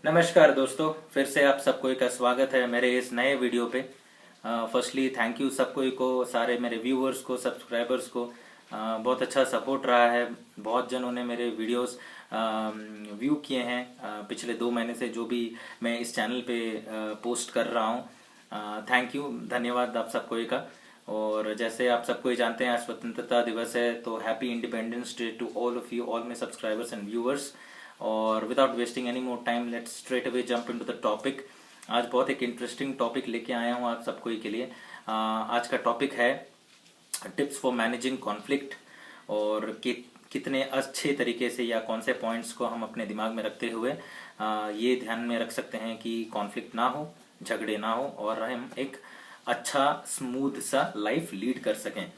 नमस्कार दोस्तों, फिर से आप सबको का स्वागत है मेरे इस नए वीडियो पे। फर्स्टली थैंक यू सबको को, सारे मेरे व्यूअर्स को, सब्सक्राइबर्स को। बहुत अच्छा सपोर्ट रहा है। बहुत जनों ने मेरे वीडियोस व्यू किए हैं पिछले 2 महीने से, जो भी मैं इस चैनल पे पोस्ट कर रहा हूँ। थैंक यू, धन्यवाद आप सबको का। और जैसे आप सबको ही जानते हैं, आज स्वतंत्रता दिवस है, तो happy independence day to all of you, all my subscribers and viewers. और without wasting any more time, let's straight away jump into the topic. आज बहुत एक इंटरेस्टिंग टॉपिक लेके आया हूँ आप सबको ही के लिए। आज का टॉपिक है टिप्स फॉर मैनेजिंग कॉन्फ्लिक्ट, और कितने अच्छे तरीके से या कौन से पॉइंट्स को हम अपने दिमाग में रखते हुए ये ध्यान में रख सकते हैं कि कॉन्फ्लिक्ट ना हो, झगड़े ना हो, और हम एक अच्छा स्मूथ सा लाइफ लीड कर सकें।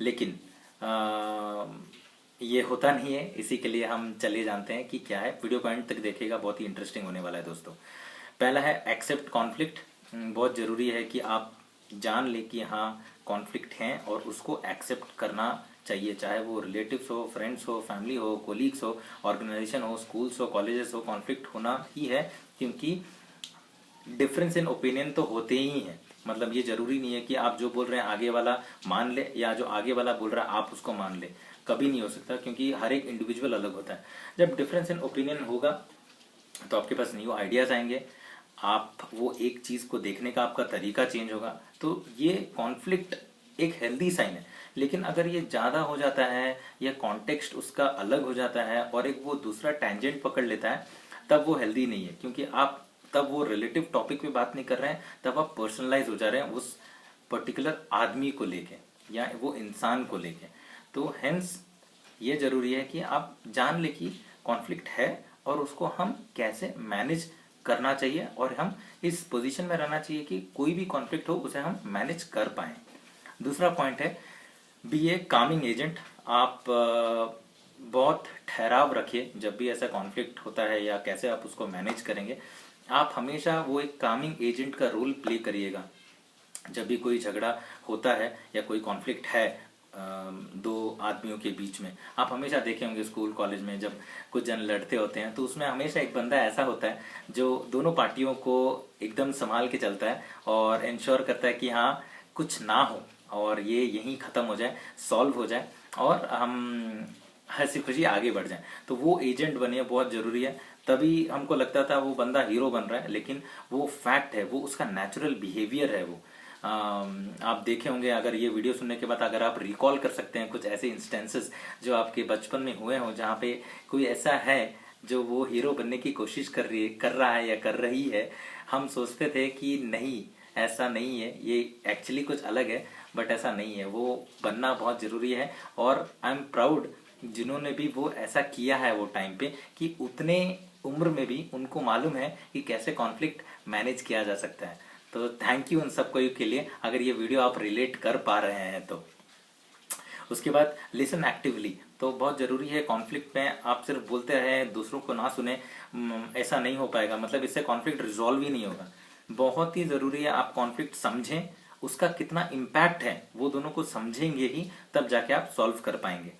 लेकिन ये होता नहीं है। इसी के लिए हम चले जानते हैं कि क्या है। वीडियो को एंड तक देखिएगा, बहुत ही इंटरेस्टिंग होने वाला है दोस्तों। पहला है एक्सेप्ट कॉन्फ्लिक्ट। बहुत ज़रूरी है कि आप जान ले कि हाँ, कॉन्फ्लिक्ट हैं और उसको एक्सेप्ट करना चाहिए, चाहे वो रिलेटिव्स हो, फ्रेंड्स हो, फैमिली हो, कोलीग्स हो, ऑर्गेनाइजेशन हो, स्कूल्स हो, कॉलेजेस हो। कॉन्फ्लिक्ट होना ही है, क्योंकि डिफरेंस इन ओपिनियन तो होते ही हैं। मतलब ये जरूरी नहीं है कि आप जो बोल रहे हैं आगे वाला मान ले, या जो आगे वाला बोल रहा है आप उसको मान ले। कभी नहीं हो सकता, क्योंकि हर एक इंडिविजुअल अलग होता है। जब डिफरेंस इन ओपिनियन होगा तो आपके पास न्यू आइडियाज आएंगे, आप वो एक चीज को देखने का आपका तरीका चेंज होगा। तो ये कॉन्फ्लिक्ट एक हेल्दी साइन है। लेकिन अगर ये ज्यादा हो जाता है या कॉन्टेक्स्ट उसका अलग हो जाता है और एक वो दूसरा टेंजेंट पकड़ लेता है, तब वो हेल्दी नहीं है। क्योंकि आप तब वो रिलेटिव टॉपिक पे बात नहीं कर रहे हैं, तब आप पर्सनलाइज हो जा रहे हैं उस पर्टिकुलर आदमी को लेके या वो इंसान को लेके। तो हेंस ये जरूरी है कि आप जान ले कि कॉन्फ्लिक्ट है और उसको हम कैसे मैनेज करना चाहिए, और हम इस पोजीशन में रहना चाहिए कि कोई भी कॉन्फ्लिक्ट हो उसे हम मैनेज कर पाए। दूसरा पॉइंट है बी ए कामिंग एजेंट। आप बहुत ठहराव रखिए जब भी ऐसा कॉन्फ्लिक्ट होता है, या कैसे आप उसको मैनेज करेंगे। आप हमेशा वो एक कामिंग एजेंट का रोल प्ले करिएगा। जब भी कोई झगड़ा होता है या कोई कॉन्फ्लिक्ट है दो आदमियों के बीच में, आप हमेशा देखे होंगे स्कूल कॉलेज में जब कुछ जन लड़ते होते हैं, तो उसमें हमेशा एक बंदा ऐसा होता है जो दोनों पार्टियों को एकदम संभाल के चलता है और इंश्योर करता है कि हाँ, कुछ ना हो और ये यहीं ख़त्म हो जाए, सॉल्व हो जाए, और हम हंसी खुशी आगे बढ़ जाए। तो वो एजेंट बनिए, बहुत ज़रूरी है। तभी हमको लगता था वो बंदा हीरो बन रहा है, लेकिन वो फैक्ट है, वो उसका नेचुरल बिहेवियर है। वो आप देखे होंगे, अगर ये वीडियो सुनने के बाद अगर आप रिकॉल कर सकते हैं कुछ ऐसे इंस्टेंसेस जो आपके बचपन में हुए हों, जहाँ पे कोई ऐसा है जो वो हीरो बनने की कोशिश कर रहा है या कर रही है। हम सोचते थे कि नहीं, ऐसा नहीं है, ये एक्चुअली कुछ अलग है, बट ऐसा नहीं है। वो बनना बहुत ज़रूरी है। और आई एम प्राउड जिन्होंने भी वो ऐसा किया है वो टाइम पे, कि उतने उम्र में भी उनको मालूम है कि कैसे कॉन्फ्लिक्ट मैनेज किया जा सकता है। तो थैंक यू उन सबको के लिए, अगर ये वीडियो आप रिलेट कर पा रहे हैं तो। उसके बाद लिसन एक्टिवली। तो बहुत ज़रूरी है कॉन्फ्लिक्ट में आप सिर्फ बोलते रहें, दूसरों को ना सुने, ऐसा नहीं हो पाएगा। मतलब इससे कॉन्फ्लिक्ट रिजॉल्व ही नहीं होगा। बहुत ही ज़रूरी है आप कॉन्फ्लिक्ट समझें, उसका कितना इम्पैक्ट है वो दोनों को समझेंगे ही, तब जाके आप सॉल्व कर पाएंगे।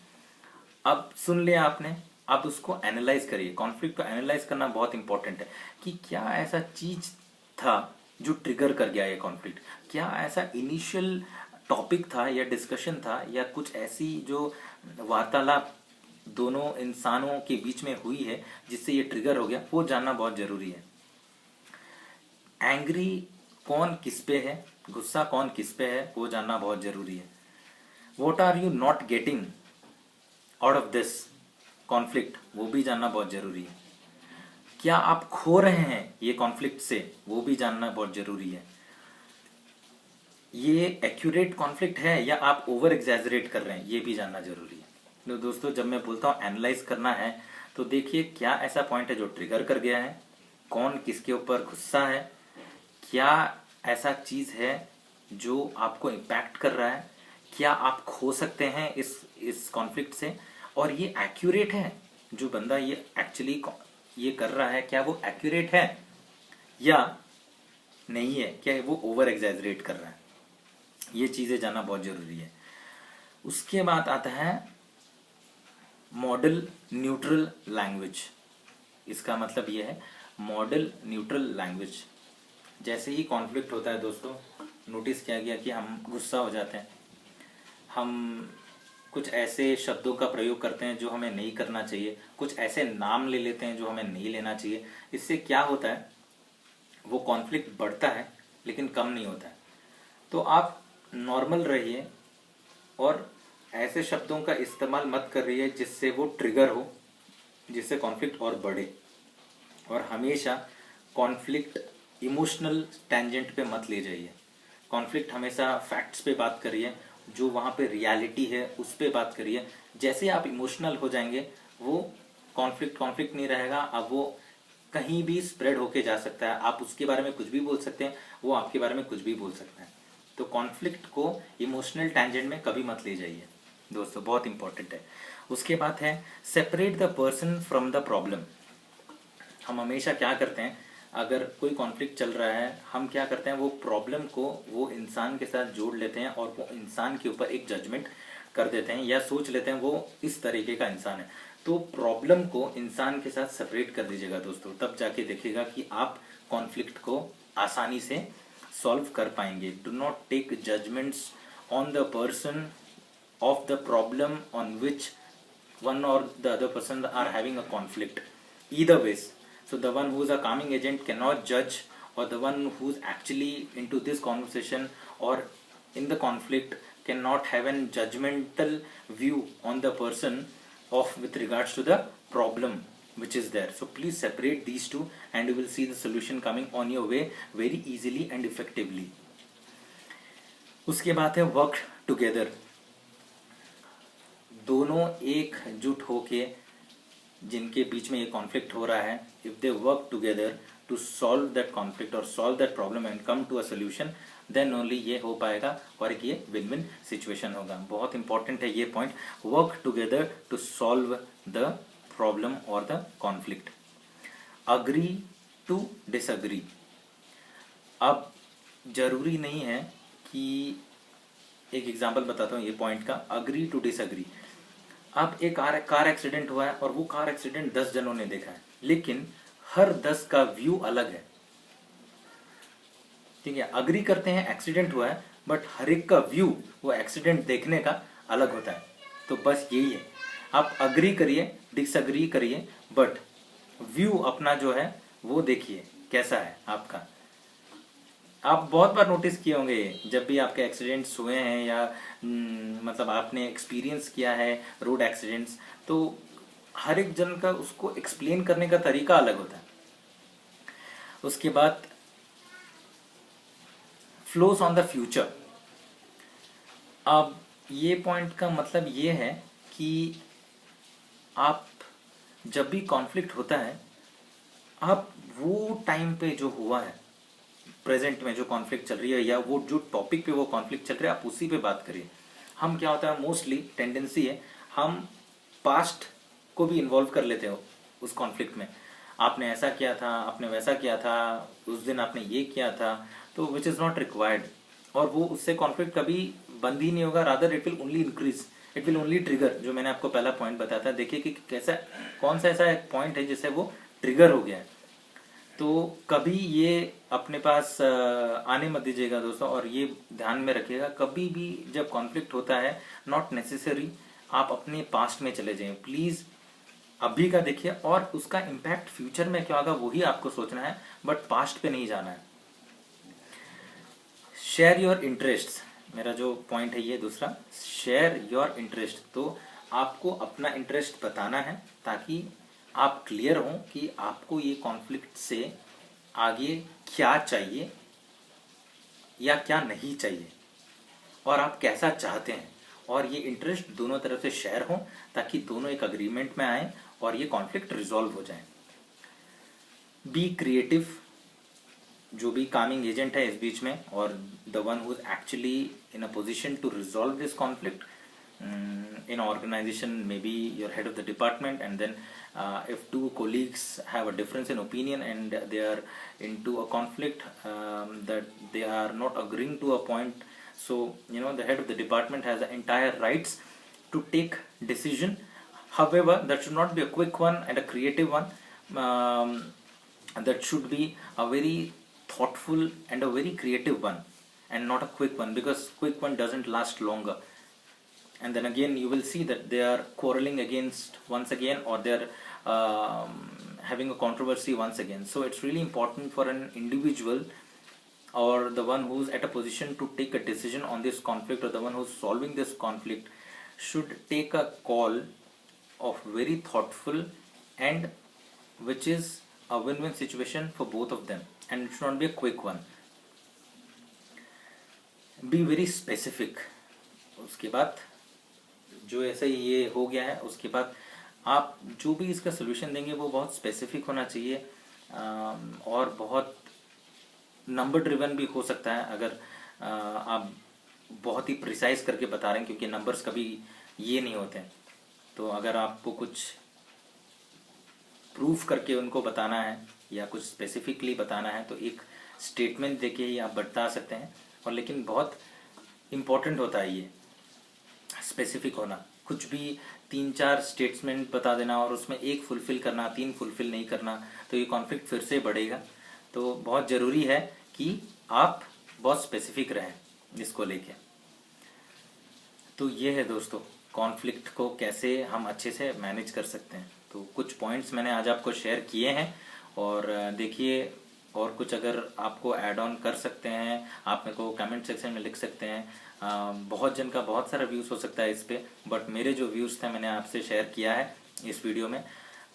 अब सुन लिया आपने, अब उसको एनालाइज करिए। कॉन्फ्लिक्ट को एनालाइज करना बहुत इंपॉर्टेंट है कि क्या ऐसा चीज था जो ट्रिगर कर गया ये कॉन्फ्लिक्ट। क्या ऐसा इनिशियल टॉपिक था या डिस्कशन था या कुछ ऐसी जो वार्तालाप दोनों इंसानों के बीच में हुई है जिससे ये ट्रिगर हो गया, वो जानना बहुत जरूरी है। एंग्री कौन किस पे है, गुस्सा कौन किस पे है, वो जानना बहुत जरूरी है। What are you not getting out of this conflict, वो भी जानना बहुत जरूरी है। क्या आप खो रहे हैं ये कॉन्फ्लिक्ट से, वो भी जानना बहुत जरूरी है। ये एक्यूरेट कॉन्फ्लिक्ट है या आप ओवर एग्जैजरेट कर रहे हैं, ये भी जानना जरूरी है। तो दोस्तों, जब मैं बोलता हूं एनालाइज करना है, तो देखिए क्या ऐसा पॉइंट है जो ट्रिगर कर गया है, कौन किसके ऊपर गुस्सा है, क्या ऐसा चीज है जो आपको इम्पैक्ट कर रहा है, क्या आप खो सकते हैं इस कॉन्फ्लिक्ट से, और ये एक्यूरेट है, जो बंदा ये एक्चुअली ये कर रहा है, क्या वो एक्यूरेट है या नहीं है, क्या वो ओवर एग्जैजरेट कर रहा है। ये चीजें जानना बहुत जरूरी है। उसके बाद आता है मॉडल न्यूट्रल लैंग्वेज। इसका मतलब ये है मॉडल न्यूट्रल लैंग्वेज। जैसे ही कॉन्फ्लिक्ट होता है दोस्तों, नोटिस किया गया कि हम गुस्सा हो जाते हैं, हम कुछ ऐसे शब्दों का प्रयोग करते हैं जो हमें नहीं करना चाहिए, कुछ ऐसे नाम ले लेते हैं जो हमें नहीं लेना चाहिए। इससे क्या होता है, वो कॉन्फ्लिक्ट बढ़ता है लेकिन कम नहीं होता है। तो आप नॉर्मल रहिए और ऐसे शब्दों का इस्तेमाल मत करिए जिससे वो ट्रिगर हो, जिससे कॉन्फ्लिक्ट और बढ़े। और हमेशा कॉन्फ्लिक्ट इमोशनल टेंजेंट पे मत ले जाइए। कॉन्फ्लिक्ट हमेशा फैक्ट्स पे बात करिए, जो वहाँ पे रियलिटी है उस पे बात करिए। जैसे आप इमोशनल हो जाएंगे, वो कॉन्फ्लिक्ट नहीं रहेगा। अब वो कहीं भी स्प्रेड होके जा सकता है, आप उसके बारे में कुछ भी बोल सकते हैं, वो आपके बारे में कुछ भी बोल सकता है। तो कॉन्फ्लिक्ट को इमोशनल टेंजेंट में कभी मत ले जाइए दोस्तों, बहुत इंपॉर्टेंट है। उसके बाद है separate the person from the problem. हम हमेशा क्या करते हैं, अगर कोई कॉन्फ्लिक्ट चल रहा है, हम क्या करते हैं, वो प्रॉब्लम को वो इंसान के साथ जोड़ लेते हैं और वो इंसान के ऊपर एक जजमेंट कर देते हैं या सोच लेते हैं वो इस तरीके का इंसान है। तो प्रॉब्लम को इंसान के साथ सेपरेट कर दीजिएगा दोस्तों, तब जाके देखिएगा कि आप कॉन्फ्लिक्ट को आसानी से सॉल्व कर पाएंगे। Do not take judgements on the person of the problem on which one or the other person are having a conflict, either ways. So the one who is a calming agent cannot judge, or the one who is actually into this conversation or in the conflict cannot have a judgmental view on the person of with regards to the problem which is there. So please separate these two and you will see the solution coming on your way very easily and effectively. उसके बाद है work together। दोनों एकजुट होके जिनके बीच में ये conflict हो रहा है, if they work together to solve that conflict और solve that problem and come to a solution, then only ये हो पाएगा और एक ये विन विन सिचुएशन होगा। बहुत इंपॉर्टेंट है ये point, work together to solve the problem और the conflict. Agree to disagree. अब जरूरी नहीं है कि, एक एग्जाम्पल बताता हूँ ये पॉइंट का, अग्री टू डिसअग्री। अब एक कार एक्सीडेंट हुआ है और वो कार एक्सीडेंट 10 जनों ने देखा है, लेकिन हर 10 का व्यू अलग है। ठीक है, अग्री करते हैं एक्सीडेंट हुआ है, बट हर एक का व्यू वो एक्सीडेंट देखने का अलग होता है। तो बस यही है, आप अग्री करिए, डिसअग्री करिए, बट व्यू अपना जो है वो देखिए कैसा है आपका। आप बहुत बार नोटिस किए होंगे, जब भी आपके एक्सीडेंट्स हुए हैं या मतलब आपने एक्सपीरियंस किया है रोड एक्सीडेंट्स, तो हर एक जन का उसको एक्सप्लेन करने का तरीका अलग होता है। उसके बाद फ्लोस ऑन द फ्यूचर। अब ये पॉइंट का मतलब ये है कि आप जब भी कॉन्फ्लिक्ट होता है, आप वो टाइम पे जो हुआ है, प्रेजेंट में जो कॉन्फ्लिक्ट चल रही है या वो जो टॉपिक पे वो कॉन्फ्लिक्ट चल रहा है, आप उसी पे बात करिए। हम क्या होता है, मोस्टली टेंडेंसी है हम पास्ट को भी इन्वॉल्व कर लेते हो उस कॉन्फ्लिक्ट में। आपने ऐसा किया था, आपने वैसा किया था, उस दिन आपने ये किया था, तो विच इज़ नॉट रिक्वायर्ड। और वो उससे कॉन्फ्लिक्ट कभी बंद ही नहीं होगा, rather it will only increase, it will only trigger. जो मैंने आपको पहला पॉइंट बताया था, देखिए कि कैसा कौन सा ऐसा एक पॉइंट है जिससे वो ट्रिगर हो गया है। तो कभी ये अपने पास आने मत दीजिएगा दोस्तों, और ये ध्यान में रखिएगा, कभी भी जब कॉन्फ्लिक्ट होता है, नॉट नेसेसरी आप अपने पास्ट में चले जाएं, प्लीज अभी का देखिए, और उसका इम्पैक्ट फ्यूचर में क्या होगा वही आपको सोचना है, बट पास्ट पे नहीं जाना है। शेयर योर इंटरेस्ट, मेरा जो पॉइंट है ये दूसरा, शेयर योर इंटरेस्ट। तो आपको अपना इंटरेस्ट बताना है ताकि आप क्लियर हों कि आपको ये कॉन्फ्लिक्ट से आगे क्या चाहिए या क्या नहीं चाहिए, और आप कैसा चाहते हैं, और ये इंटरेस्ट दोनों तरफ से शेयर हो ताकि दोनों एक अग्रीमेंट में आए और ये कॉन्फ्लिक्ट रिजॉल्व हो जाए। बी क्रिएटिव, जो भी कामिंग एजेंट है इस बीच में, और the one who is actually in a position to resolve this conflict in an organization, maybe your head of the department, and then if two colleagues have a difference in opinion and they are into a conflict, that they are not agreeing to a point, so the head of the department has the entire rights to take decision. However, that should not be a quick one and a creative one, that should be a very thoughtful and a very creative one, and not a quick one, because quick one doesn't last longer, and then again you will see that they are quarreling against once again, or they're having a controversy once again. So it's really important for an individual, or the one who's at a position to take a decision on this conflict, or the one who's solving this conflict, should take a call of very thoughtful, and which is a win-win situation for both of them, and it should not be a quick one. Be very specific. उसके बाद जो ऐसा ये हो गया है, उसके बाद आप जो भी इसका सोल्यूशन देंगे वो बहुत स्पेसिफिक होना चाहिए, और बहुत नंबर ड्रिवन भी हो सकता है अगर आप बहुत ही प्रिसाइज करके बता रहे हैं, क्योंकि नंबर्स कभी ये नहीं होते हैं। तो अगर आपको कुछ प्रूफ करके उनको बताना है या कुछ स्पेसिफिकली बताना है, तो एक स्टेटमेंट देके ही आप बता सकते हैं। और लेकिन बहुत इम्पोर्टेंट होता है ये स्पेसिफिक होना। कुछ भी 3-4 स्टेटमेंट बता देना और उसमें एक फुलफिल करना, 3 फुलफिल नहीं करना, तो ये कॉन्फ्लिक्ट फिर से बढ़ेगा। तो बहुत ज़रूरी है कि आप बहुत स्पेसिफिक रहें इसको लेके। तो ये है दोस्तों, कॉन्फ्लिक्ट को कैसे हम अच्छे से मैनेज कर सकते हैं। तो कुछ पॉइंट्स मैंने आज आपको शेयर किए हैं, और देखिए, और कुछ अगर आपको ऐड ऑन कर सकते हैं आप मेरे को कमेंट सेक्शन में लिख सकते हैं। बहुत जन का बहुत सारा व्यूज़ हो सकता है इस पे, बट मेरे जो व्यूज़ थे मैंने आपसे शेयर किया है इस वीडियो में।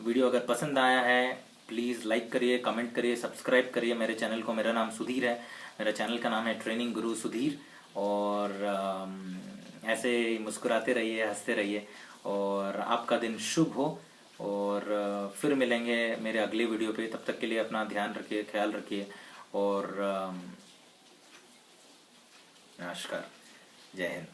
वीडियो अगर पसंद आया है प्लीज़ लाइक करिए, कमेंट करिए, सब्सक्राइब करिए मेरे चैनल को। मेरा नाम सुधीर है, मेरा चैनल का नाम है ट्रेनिंग गुरु सुधीर। और ऐसे मुस्कुराते रहिए, हंसते रहिए, और आपका दिन शुभ हो। और फिर मिलेंगे मेरे अगले वीडियो पे। तब तक के लिए अपना ध्यान रखिए, ख्याल रखिए, और नमस्कार, जय हिंद।